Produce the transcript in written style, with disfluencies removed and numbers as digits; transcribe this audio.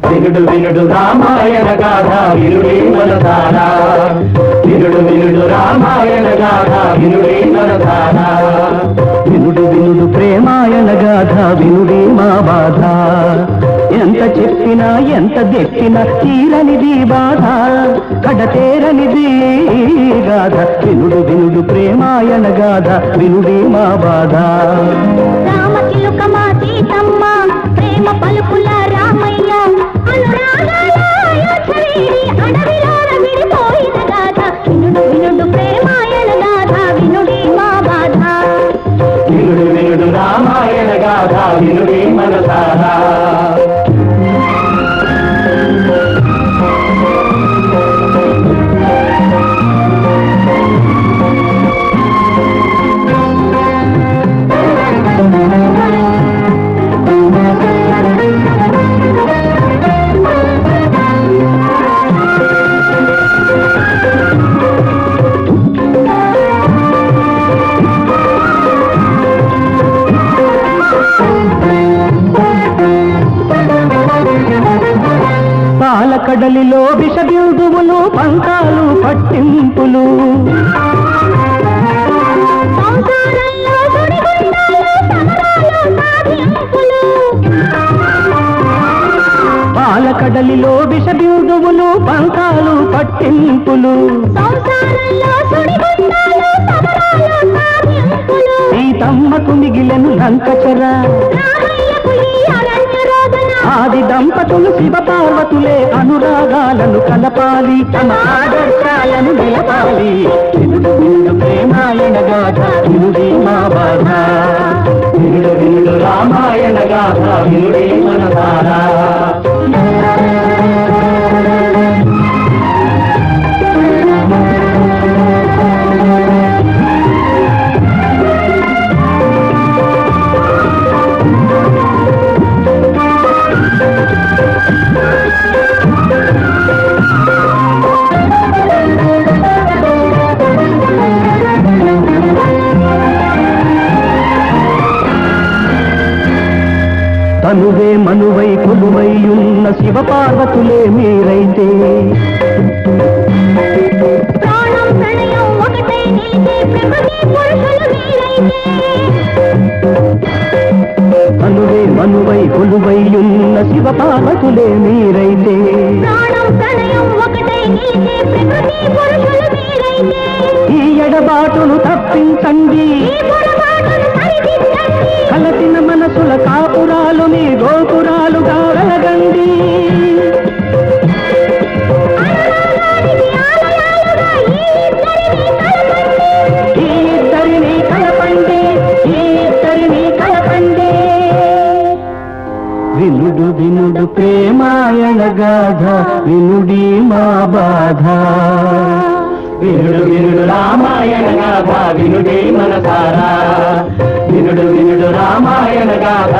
వినుడు వినుడు రామాయణ గాథ వినుడే మనసారా, వినుడు వినుడు రామాయణ గాథ వినుడే మనసారా, వినుడు వినుడు ప్రేమాయణ గాథ వినుడే మా బాధ, ఎంత చెప్పినా ఎంత దెప్పినా తీరనిది బాధ, కడతేరనిది గాథ, వినుడు వినుడు ప్రేమాయణ గాథ వినుడే మా బాధ. రామచిలుక మా సీతమ్మ ప్రేమ పలుకుల రామయ్య అడవిలోన విడిపోయిన గాథ, వినుడు వినుడు ప్రేమాయణ గాథ వినుడే మా బాధ, వినుడు వినుడు రామాయణ గాథ వినుడే మనసారా. పాలకడలిలో విషబిందువులు పంకాలు పట్టింపులు, పాలకడలిలో విషబిందువులు పంకాలు పట్టింపులు, సీతమ్మకు మిగిలెను లంకచర, ఆది దంపతులు శివ పార్వతులే అనురాగాలను కలపాలి, తమ ఆదర్శాలను నిలపాలి, వినుడు వినుడు ప్రేమాయణ గాథ వినుడే మా బాధ, వినుడు వినుడు రామాయణ గాథ వినుడే మనసారా. తనువే మనువై కొలువై ఉన్న శివ పార్వతులే మీరైతే, తనువే మనువై కొలువై ఉన్న శివ పార్వతులే మీరైతే, ఈ ఎడబాటును తప్పించండి, కలసిన మనసుల కాపురాలు మీ గోపురాలుగా వెలగండి, ఈ ఇద్దరిని కలపండి, ఈ ఇద్దరిని కలపండి, వినుడు వినుడు ప్రేమాయణ గాథ వినుడి మా బాధ, వినుడు వినుడు రామాయణ గాథ వినుడే మనసారా, వినుడు వినుడు రామాయణ గాథ